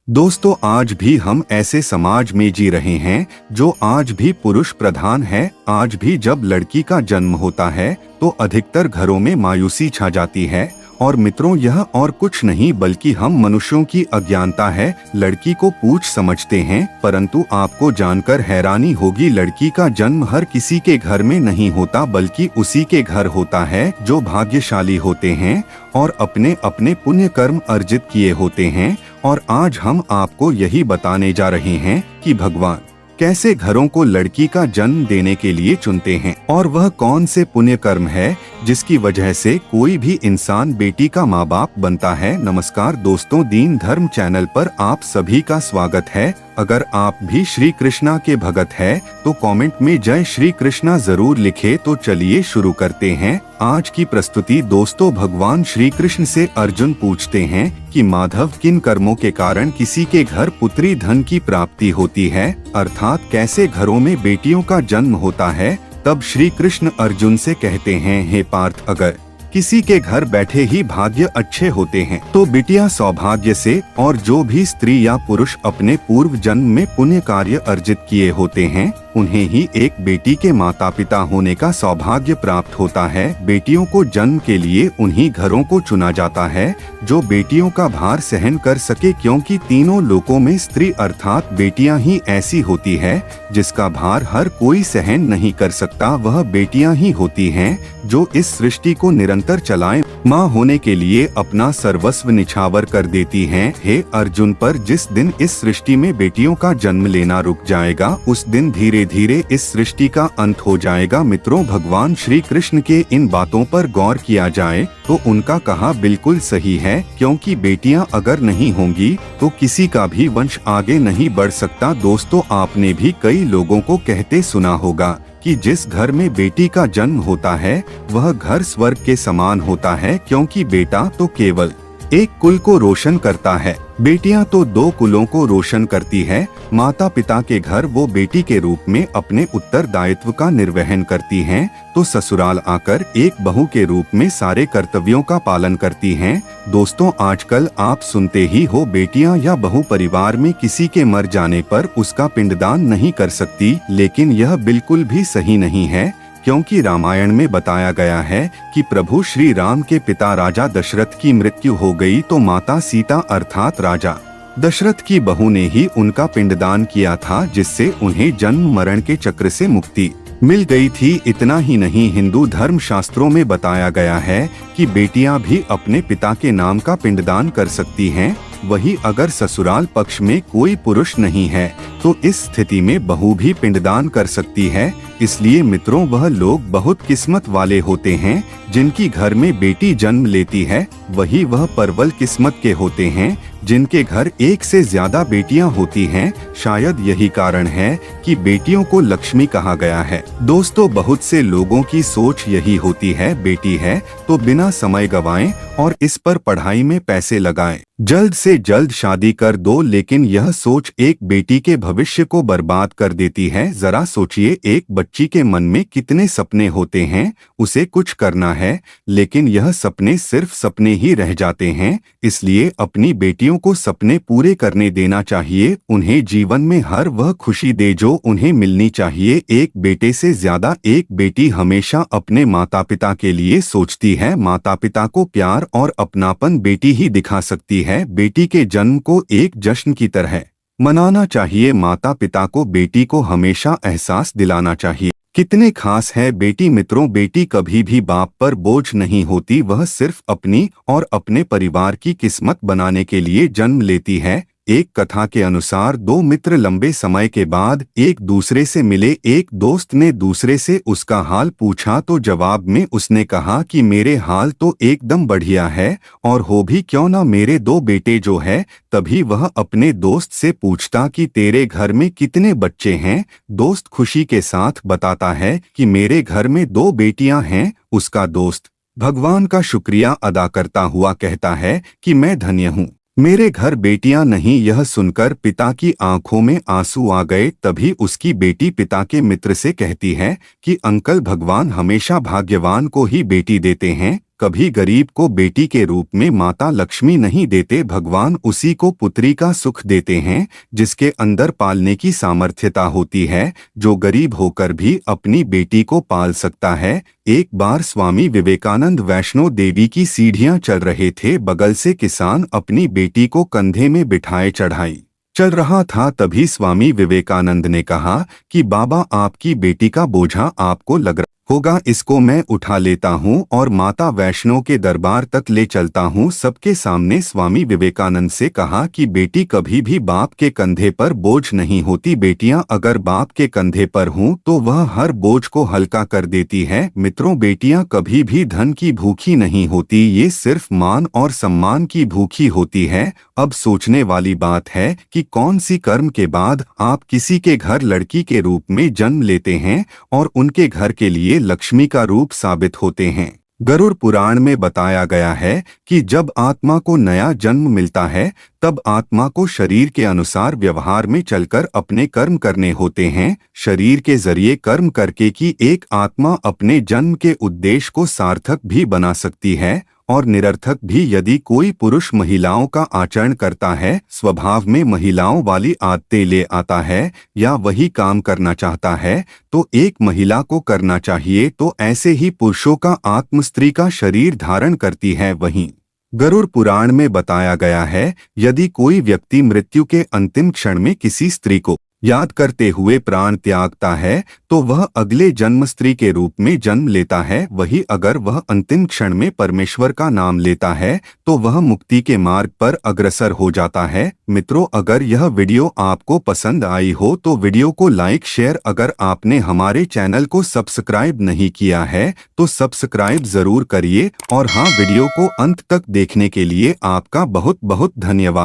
दोस्तों, आज भी हम ऐसे समाज में जी रहे हैं जो आज भी पुरुष प्रधान है। आज भी जब लड़की का जन्म होता है तो अधिकतर घरों में मायूसी छा जाती है। और मित्रों, यह और कुछ नहीं बल्कि हम मनुष्यों की अज्ञानता है। लड़की को पूछ समझते हैं, परंतु आपको जानकर हैरानी होगी, लड़की का जन्म हर किसी के घर में नहीं होता, बल्कि उसी के घर होता है जो भाग्यशाली होते हैं और अपने अपने पुण्य कर्म अर्जित किए होते हैं। और आज हम आपको यही बताने जा रहे हैं कि भगवान कैसे घरों को लड़की का जन्म देने के लिए चुनते हैं और वह कौन से पुण्य कर्म है जिसकी वजह से कोई भी इंसान बेटी का माँ बाप बनता है। नमस्कार दोस्तों, दीन धर्म चैनल पर आप सभी का स्वागत है। अगर आप भी श्री कृष्णा के भगत है तो कमेंट में जय श्री कृष्णा जरूर लिखे। तो चलिए शुरू करते हैं आज की प्रस्तुति। दोस्तों, भगवान श्री कृष्ण से अर्जुन पूछते हैं कि माधव, किन कर्मों के कारण किसी के घर पुत्री धन की प्राप्ति होती है, अर्थात कैसे घरों में बेटियों का जन्म होता है। तब श्री कृष्ण अर्जुन से कहते हैं, हे पार्थ, अगर किसी के घर बैठे ही भाग्य अच्छे होते हैं तो बिटिया सौभाग्य से, और जो भी स्त्री या पुरुष अपने पूर्व जन्म में पुण्य कार्य अर्जित किए होते हैं उन्हें ही एक बेटी के माता पिता होने का सौभाग्य प्राप्त होता है। बेटियों को जन्म के लिए उन्हीं घरों को चुना जाता है जो बेटियों का भार सहन कर सके, क्योंकि तीनों लोकों में स्त्री अर्थात बेटियां ही ऐसी होती है जिसका भार हर कोई सहन नहीं कर सकता। वह बेटियां ही होती हैं जो इस सृष्टि को निरंतर चलाएं, माँ होने के लिए अपना सर्वस्व निछावर कर देती हैं। हे अर्जुन, पर जिस दिन इस सृष्टि में बेटियों का जन्म लेना रुक जाएगा उस दिन धीरे धीरे इस सृष्टि का अंत हो जाएगा। मित्रों, भगवान श्री कृष्ण के इन बातों पर गौर किया जाए तो उनका कहा बिल्कुल सही है, क्योंकि बेटियां अगर नहीं होंगी तो किसी का भी वंश आगे नहीं बढ़ सकता। दोस्तों, आपने भी कई लोगों को कहते सुना होगा कि जिस घर में बेटी का जन्म होता है वह घर स्वर्ग के समान होता है, क्योंकि बेटा तो केवल एक कुल को रोशन करता है, बेटियां तो दो कुलों को रोशन करती है। माता पिता के घर वो बेटी के रूप में अपने उत्तरदायित्व का निर्वहन करती हैं, तो ससुराल आकर एक बहू के रूप में सारे कर्तव्यों का पालन करती हैं। दोस्तों, आजकल आप सुनते ही हो, बेटियां या बहू परिवार में किसी के मर जाने पर उसका पिंडदान नहीं कर सकती, लेकिन यह बिल्कुल भी सही नहीं है, क्योंकि रामायण में बताया गया है कि प्रभु श्री राम के पिता राजा दशरथ की मृत्यु हो गई तो माता सीता अर्थात राजा दशरथ की बहू ने ही उनका पिंडदान किया था, जिससे उन्हें जन्म मरण के चक्र से मुक्ति मिल गई थी। इतना ही नहीं, हिंदू धर्म शास्त्रों में बताया गया है कि बेटियां भी अपने पिता के नाम का पिंडदान कर सकती हैं। वही अगर ससुराल पक्ष में कोई पुरुष नहीं है तो इस स्थिति में बहू भी पिंडदान कर सकती है। इसलिए मित्रों, वह लोग बहुत किस्मत वाले होते हैं जिनकी घर में बेटी जन्म लेती है। वही वह परवल किस्मत के होते हैं जिनके घर एक से ज्यादा बेटियां होती हैं। शायद यही कारण है कि बेटियों को लक्ष्मी कहा गया है। दोस्तों, बहुत से लोगों की सोच यही होती है, बेटी है तो बिना समय गवाएं और इस पर पढ़ाई में पैसे लगाएं, जल्द से जल्द शादी कर दो। लेकिन यह सोच एक बेटी के भविष्य को बर्बाद कर देती है। जरा सोचिए, एक बच्ची के मन में कितने सपने होते हैं, उसे कुछ करना है लेकिन यह सपने सिर्फ सपने ही रह जाते हैं। इसलिए अपनी बेटियों को सपने पूरे करने देना चाहिए, उन्हें जीवन में हर वह खुशी दे जो उन्हें मिलनी चाहिए। एक बेटे से ज्यादा एक बेटी हमेशा अपने माता पिता के लिए सोचती है। माता पिता को प्यार और अपनापन बेटी ही दिखा सकती है। बेटी के जन्म को एक जश्न की तरह मनाना चाहिए। माता पिता को बेटी को हमेशा एहसास दिलाना चाहिए कितने खास है बेटी। मित्रों, बेटी कभी भी बाप पर बोझ नहीं होती, वह सिर्फ अपनी और अपने परिवार की किस्मत बनाने के लिए जन्म लेती है। एक कथा के अनुसार दो मित्र लंबे समय के बाद एक दूसरे से मिले। एक दोस्त ने दूसरे से उसका हाल पूछा तो जवाब में उसने कहा कि मेरे हाल तो एकदम बढ़िया है, और हो भी क्यों ना मेरे दो बेटे जो है। तभी वह अपने दोस्त से पूछता कि तेरे घर में कितने बच्चे हैं। दोस्त खुशी के साथ बताता है कि मेरे घर में दो बेटियां हैं। उसका दोस्त भगवान का शुक्रिया अदा करता हुआ कहता है कि मैं धन्य हूँ, मेरे घर बेटियां नहीं। यह सुनकर पिता की आंखों में आंसू आ गए। तभी उसकी बेटी पिता के मित्र से कहती है कि अंकल, भगवान हमेशा भाग्यवान को ही बेटी देते हैं, कभी गरीब को बेटी के रूप में माता लक्ष्मी नहीं देते, भगवान उसी को पुत्री का सुख देते हैं जिसके अंदर पालने की सामर्थ्यता होती है, जो गरीब होकर भी अपनी बेटी को पाल सकता है। एक बार स्वामी विवेकानंद वैष्णो देवी की सीढ़ियां चल रहे थे, बगल से किसान अपनी बेटी को कंधे में बिठाए चढ़ाई चल रहा था। तभी स्वामी विवेकानंद ने कहा कि बाबा, आपकी बेटी का बोझा आपको लग रहा होगा, इसको मैं उठा लेता हूँ और माता वैष्णो के दरबार तक ले चलता हूँ। सबके सामने स्वामी विवेकानंद से कहा कि बेटी कभी भी बाप के कंधे पर बोझ नहीं होती, बेटियां अगर बाप के कंधे पर हों तो वह हर बोझ को हल्का कर देती है। मित्रों, बेटियां कभी भी धन की भूखी नहीं होती, ये सिर्फ मान और सम्मान की भूखी होती है। अब सोचने वाली बात है कि कौन सी कर्म के बाद आप किसी के घर लड़की के रूप में जन्म लेते हैं और उनके घर के लिए लक्ष्मी का रूप साबित होते हैं। गरुड़ पुराण में बताया गया है कि जब आत्मा को नया जन्म मिलता है तब आत्मा को शरीर के अनुसार व्यवहार में चलकर अपने कर्म करने होते हैं। शरीर के जरिए कर्म करके की एक आत्मा अपने जन्म के उद्देश्य को सार्थक भी बना सकती है और निरर्थक भी। यदि कोई पुरुष महिलाओं का आचरण करता है, स्वभाव में महिलाओं वाली आदतें ले आता है या वही काम करना चाहता है तो एक महिला को करना चाहिए, तो ऐसे ही पुरुषों का आत्म स्त्री का शरीर धारण करती है। वहीं गरुड़ पुराण में बताया गया है, यदि कोई व्यक्ति मृत्यु के अंतिम क्षण में किसी स्त्री को याद करते हुए प्राण त्यागता है तो वह अगले जन्म स्त्री के रूप में जन्म लेता है। वही अगर वह अंतिम क्षण में परमेश्वर का नाम लेता है तो वह मुक्ति के मार्ग पर अग्रसर हो जाता है। मित्रों, अगर यह वीडियो आपको पसंद आई हो तो वीडियो को लाइक शेयर, अगर आपने हमारे चैनल को सब्सक्राइब नहीं किया है तो सब्सक्राइब जरूर करिए। और हाँ, वीडियो को अंत तक देखने के लिए आपका बहुत बहुत धन्यवाद।